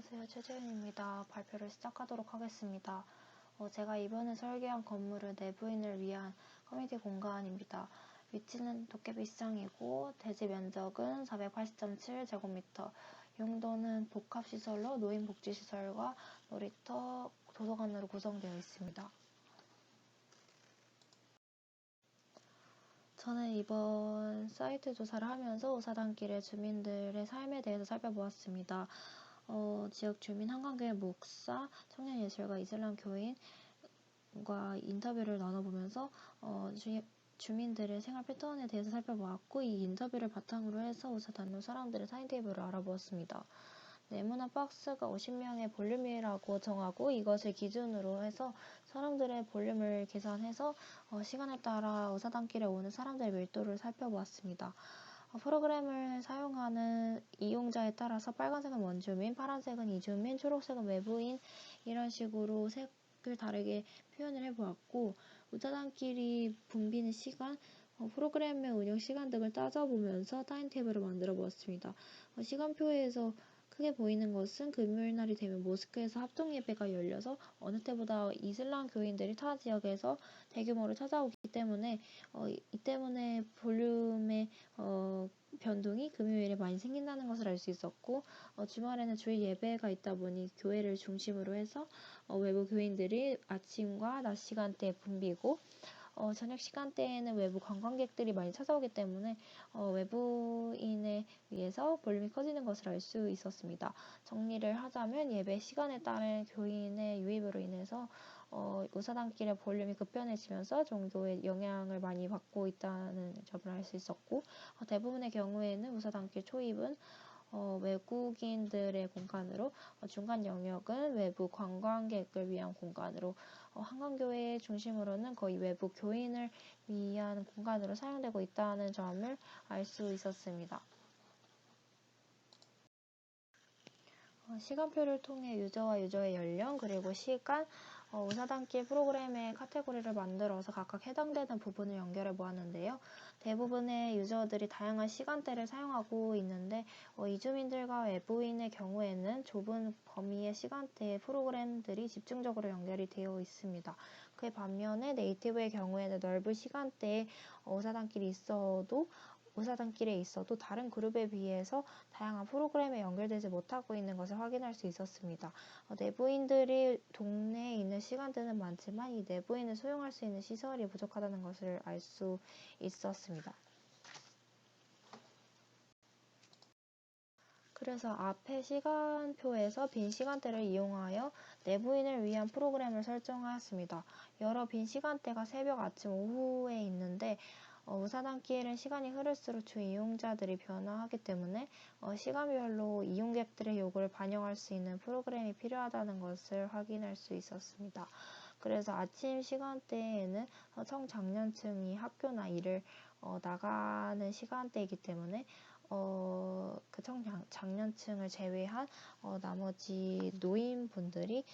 안녕하세요. 최재윤입니다. 발표를 시작하도록 하겠습니다. 제가 이번에 설계한 건물은 내부인을 위한 커뮤니티 공간입니다. 위치는 도깨비 시장이고 대지 면적은 480.7제곱미터, 용도는 복합시설로 노인복지시설과 놀이터, 도서관으로 구성되어 있습니다. 저는 이번 사이트 조사를 하면서 우사단길의 주민들의 삶에 대해서 살펴보았습니다. 지역 주민, 한강교회 목사, 청년예술가, 이슬람 교인과 인터뷰를 나눠보면서 주민들의 생활 패턴에 대해서 살펴보았고, 이 인터뷰를 바탕으로 해서 우사단로 사람들의 타임테이블을 알아보았습니다. 네모난 박스가 50명의 볼륨이라고 정하고, 이것을 기준으로 해서 사람들의 볼륨을 계산해서 시간에 따라 우사단길에 오는 사람들의 밀도를 살펴보았습니다. 프로그램을 사용하는 이용자에 따라서 빨간색은 원주민, 파란색은 이주민, 초록색은 외부인, 이런 식으로 색을 다르게 표현을 해보았고, 우사단길이 붐비는 시간, 프로그램의 운영 시간 등을 따져보면서 타임테이블을 만들어 보았습니다. 시간표에서 크게 보이는 것은 금요일 날이 되면 모스크에서 합동 예배가 열려서 어느 때보다 이슬람 교인들이 타 지역에서 대규모로 찾아오기 때문에 이 때문에 볼륨의 변동이 금요일에 많이 생긴다는 것을 알 수 있었고, 주말에는 주일 예배가 있다 보니 교회를 중심으로 해서 외부 교인들이 아침과 낮 시간대에 붐비고, 저녁 시간대에는 외부 관광객들이 많이 찾아오기 때문에 외부인에 의해서 볼륨이 커지는 것을 알 수 있었습니다. 정리를 하자면 예배 시간에 따른 교인의 유입으로 인해서 우사단길의 볼륨이 급변해지면서 종교의 영향을 많이 받고 있다는 점을 알 수 있었고, 대부분의 경우에는 우사단길 초입은 외국인들의 공간으로, 중간 영역은 외부 관광객을 위한 공간으로, 한강교회 중심으로는 거의 외부 교인을 위한 공간으로 사용되고 있다는 점을 알 수 있었습니다. 시간표를 통해 유저와 유저의 연령, 그리고 시간, 우사단길 프로그램의 카테고리를 만들어서 각각 해당되는 부분을 연결해 보았는데요. 대부분의 유저들이 다양한 시간대를 사용하고 있는데, 이주민들과 외부인의 경우에는 좁은 범위의 시간대에 프로그램들이 집중적으로 연결이 되어 있습니다. 그에 반면에 네이티브의 경우에는 넓은 시간대에 우사단길에 있어도 다른 그룹에 비해서 다양한 프로그램에 연결되지 못하고 있는 것을 확인할 수 있었습니다. 내부인들이 동네에 있는 시간대는 많지만 이 내부인을 수용할 수 있는 시설이 부족하다는 것을 알 수 있었습니다. 그래서 앞의 시간표에서 빈 시간대를 이용하여 내부인을 위한 프로그램을 설정하였습니다. 여러 빈 시간대가 새벽, 아침, 오후에 있는데 우사단길은 시간이 흐를수록 주 이용자들이 변화하기 때문에 시간별로 이용객들의 요구를 반영할 수 있는 프로그램이 필요하다는 것을 확인할 수 있었습니다. 그래서 아침 시간대에는 청장년층이 학교나 일을 나가는 시간대이기 때문에 그 청장년층을 제외한 나머지 노인분들이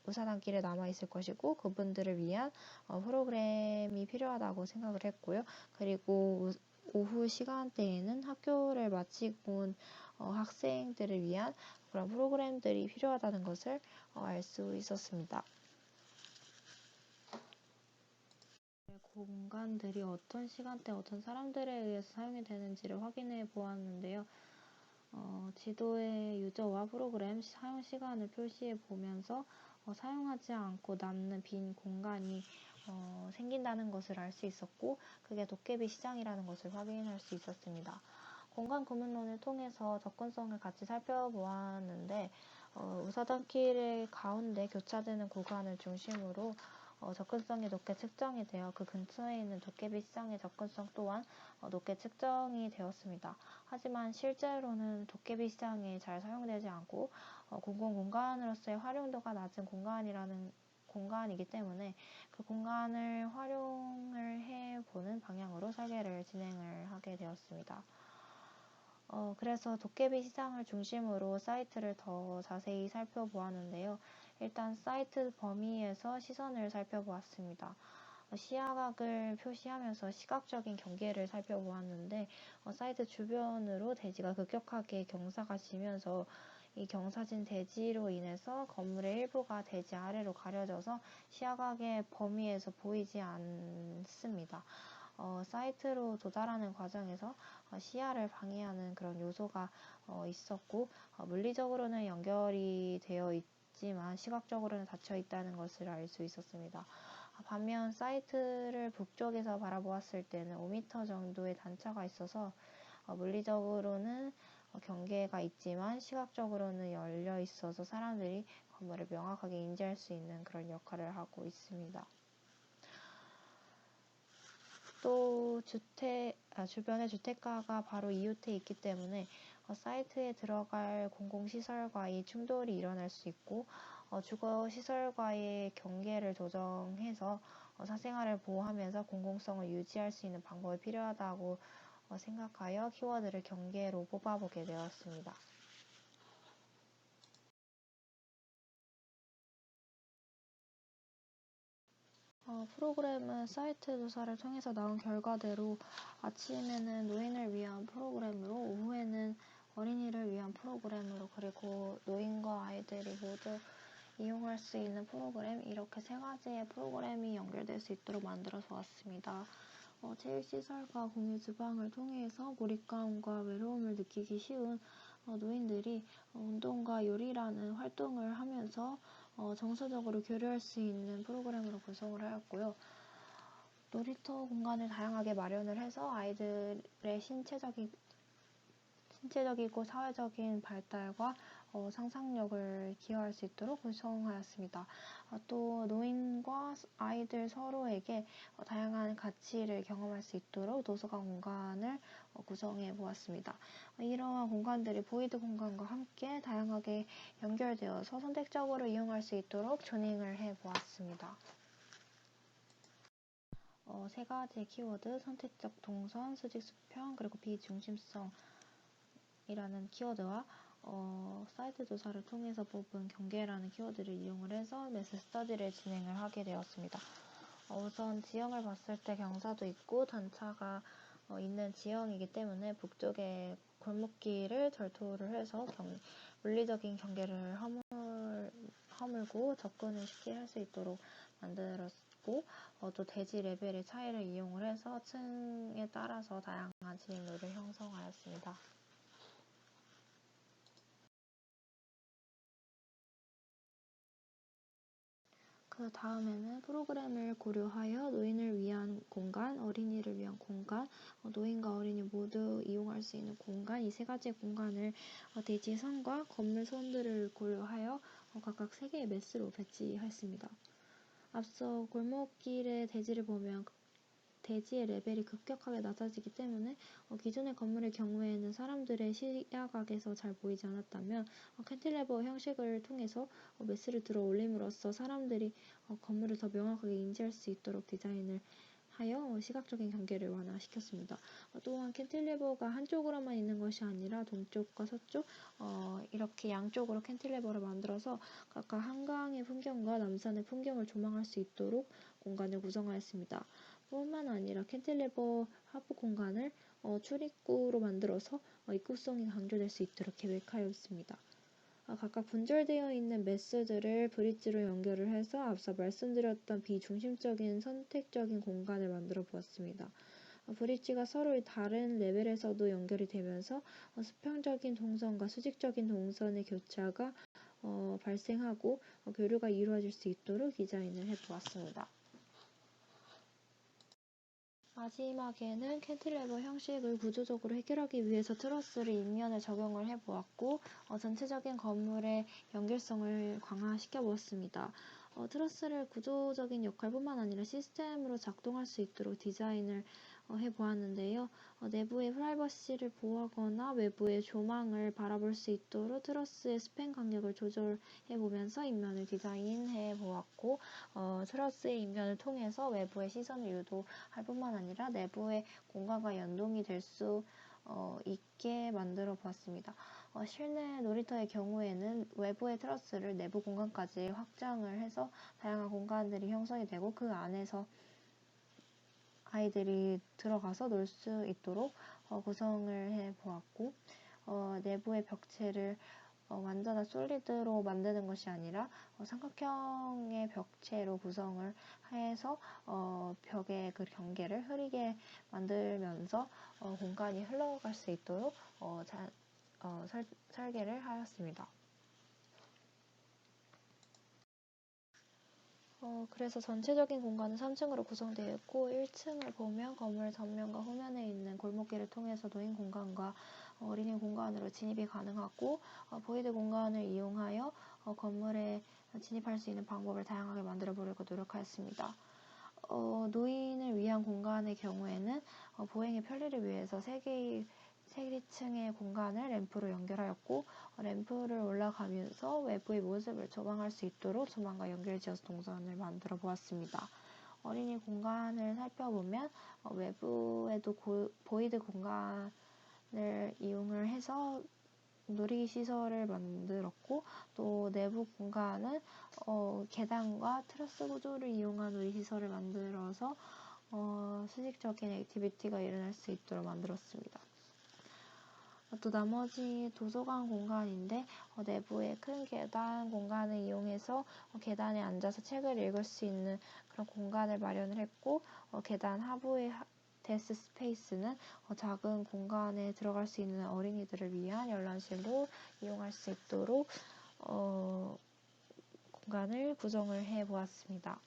우사단길에 남아있을 것이고, 그분들을 위한 프로그램이 필요하다고 생각을 했고요. 그리고 오후 시간대에는 학교를 마치고 온 학생들을 위한 그런 프로그램들이 필요하다는 것을 알 수 있었습니다. 공간들이 어떤 시간대, 어떤 사람들에 의해서 사용이 되는지를 확인해 보았는데요. 지도에 유저와 프로그램 사용 시간을 표시해 보면서 사용하지 않고 남는 빈 공간이 생긴다는 것을 알 수 있었고, 그게 도깨비 시장이라는 것을 확인할 수 있었습니다. 공간 구문론을 통해서 접근성을 같이 살펴보았는데, 우사단길의 가운데 교차되는 구간을 중심으로 접근성이 높게 측정이 되어 그 근처에 있는 도깨비 시장의 접근성 또한 높게 측정이 되었습니다. 하지만 실제로는 도깨비 시장에 잘 사용되지 않고 공공공간으로서의 활용도가 낮은 공간이기 때문에 그 공간을 활용을 해보는 방향으로 설계를 진행을 하게 되었습니다. 그래서 도깨비 시장을 중심으로 사이트를 더 자세히 살펴보았는데요. 일단 사이트 범위에서 시선을 살펴보았습니다. 시야각을 표시하면서 시각적인 경계를 살펴보았는데, 사이트 주변으로 대지가 급격하게 경사가 지면서 이 경사진 대지로 인해서 건물의 일부가 대지 아래로 가려져서 시야각의 범위에서 보이지 않습니다. 사이트로 도달하는 과정에서 시야를 방해하는 그런 요소가 있었고, 물리적으로는 연결이 되어 있지만 시각적으로는 닫혀 있다는 것을 알 수 있었습니다. 반면 사이트를 북쪽에서 바라보았을 때는 5m 정도의 단차가 있어서 물리적으로는 경계가 있지만 시각적으로는 열려 있어서 사람들이 건물을 명확하게 인지할 수 있는 그런 역할을 하고 있습니다. 또 주변에 주택가가 바로 이웃에 있기 때문에 사이트에 들어갈 공공시설과의 충돌이 일어날 수 있고, 주거시설과의 경계를 조정해서 사생활을 보호하면서 공공성을 유지할 수 있는 방법이 필요하다고 생각하여 키워드를 경계로 뽑아보게 되었습니다. 프로그램은 사이트 조사를 통해서 나온 결과대로 아침에는 노인을 위한 프로그램으로, 오후에는 어린이를 위한 프로그램으로, 그리고 노인과 아이들이 모두 이용할 수 있는 프로그램, 이렇게 세 가지의 프로그램이 연결될 수 있도록 만들어서 왔습니다. 체육시설과 공유 주방을 통해서 몰입감과 외로움을 느끼기 쉬운 노인들이 운동과 요리라는 활동을 하면서 정서적으로 교류할 수 있는 프로그램으로 구성을 하였고요. 놀이터 공간을 다양하게 마련을 해서 아이들의 신체적이고 사회적인 발달과 상상력을 기여할 수 있도록 구성하였습니다. 또 노인과 아이들 서로에게 다양한 가치를 경험할 수 있도록 도서관 공간을 구성해 보았습니다. 이러한 공간들이 보이드 공간과 함께 다양하게 연결되어서 선택적으로 이용할 수 있도록 튜닝을 해 보았습니다. 세 가지 키워드, 선택적 동선, 수직 수평, 그리고 비중심성 이라는 키워드와 사이트 조사를 통해서 뽑은 경계라는 키워드를 이용을 해서 매스 스터디를 진행을 하게 되었습니다. 우선 지형을 봤을 때 경사도 있고 단차가 있는 지형이기 때문에 북쪽에 골목길을 절토를 해서 물리적인 경계를 허물고 접근을 쉽게 할 수 있도록 만들었고, 또 대지 레벨의 차이를 이용을 해서 층에 따라서 다양한 진입로를 형성하였습니다. 그 다음에는 프로그램을 고려하여 노인을 위한 공간, 어린이를 위한 공간, 노인과 어린이 모두 이용할 수 있는 공간, 이 세 가지 공간을 대지선과 건물 선들을 고려하여 각각 3개의 매스로 배치했습니다. 앞서 골목길의 대지를 보면 대지의 레벨이 급격하게 낮아지기 때문에 기존의 건물의 경우에는 사람들의 시야각에서 잘 보이지 않았다면 캔틸레버 형식을 통해서 매스를 들어 올림으로써 사람들이 건물을 더 명확하게 인지할 수 있도록 디자인을 하여 시각적인 경계를 완화시켰습니다. 또한 캔틸레버가 한쪽으로만 있는 것이 아니라 동쪽과 서쪽 이렇게 양쪽으로 캔틸레버를 만들어서 각각 한강의 풍경과 남산의 풍경을 조망할 수 있도록 공간을 구성하였습니다. 뿐만 아니라 캔틸레버 하부 공간을 출입구로 만들어서 입구성이 강조될 수 있도록 계획하였습니다. 각각 분절되어 있는 매스들을 브릿지로 연결을 해서 앞서 말씀드렸던 비중심적인 선택적인 공간을 만들어 보았습니다. 브릿지가 서로 다른 레벨에서도 연결이 되면서 수평적인 동선과 수직적인 동선의 교차가 발생하고 교류가 이루어질 수 있도록 디자인을 해보았습니다. 마지막에는 캔틸레버 형식을 구조적으로 해결하기 위해서 트러스를 인면에 적용을 해보았고 전체적인 건물의 연결성을 강화시켜 보았습니다. 트러스를 구조적인 역할뿐만 아니라 시스템으로 작동할 수 있도록 디자인을 해보았는데요. 내부의 프라이버시를 보호하거나 외부의 조망을 바라볼 수 있도록 트러스의 스팬 간격을 조절해보면서 인면을 디자인해 보았고 트러스의 인면을 통해서 외부의 시선을 유도할 뿐만 아니라 내부의 공간과 연동이 될 수 있게 만들어 보았습니다. 실내 놀이터의 경우에는 외부의 트러스를 내부 공간까지 확장을 해서 다양한 공간들이 형성이 되고 그 안에서 아이들이 들어가서 놀 수 있도록 구성을 해 보았고 내부의 벽체를 완전한 솔리드로 만드는 것이 아니라 삼각형의 벽체로 구성을 해서 벽의 그 경계를 흐리게 만들면서 공간이 흘러갈 수 있도록 설계를 하였습니다. 그래서 전체적인 공간은 3층으로 구성되어 있고 1층을 보면 건물 전면과 후면에 있는 골목길을 통해서 노인 공간과 어린이 공간으로 진입이 가능하고 보이드 공간을 이용하여 건물에 진입할 수 있는 방법을 다양하게 만들어 보려고 노력하였습니다. 노인을 위한 공간의 경우에는 보행의 편리를 위해서 3층의 공간을 램프로 연결하였고 램프를 올라가면서 외부의 모습을 조망할 수 있도록 조망과 연결지어서 동선을 만들어 보았습니다. 어린이 공간을 살펴보면 외부에도 보이드 공간을 이용을 해서 놀이시설을 만들었고 또 내부 공간은 계단과 트러스 구조를 이용한 놀이시설을 만들어서 수직적인 액티비티가 일어날 수 있도록 만들었습니다. 또 나머지 도서관 공간인데 내부의 큰 계단 공간을 이용해서 계단에 앉아서 책을 읽을 수 있는 그런 공간을 마련을 했고 계단 하부의 데스 스페이스는 작은 공간에 들어갈 수 있는 어린이들을 위한 열람실로 이용할 수 있도록 공간을 구성을 해 보았습니다.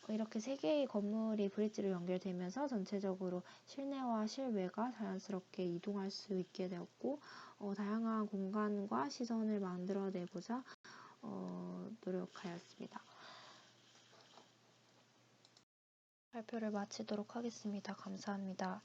이렇게 3개의 건물이 브릿지로 연결되면서 전체적으로 실내와 실외가 자연스럽게 이동할 수 있게 되었고 다양한 공간과 시선을 만들어내고자 노력하였습니다. 발표를 마치도록 하겠습니다. 감사합니다.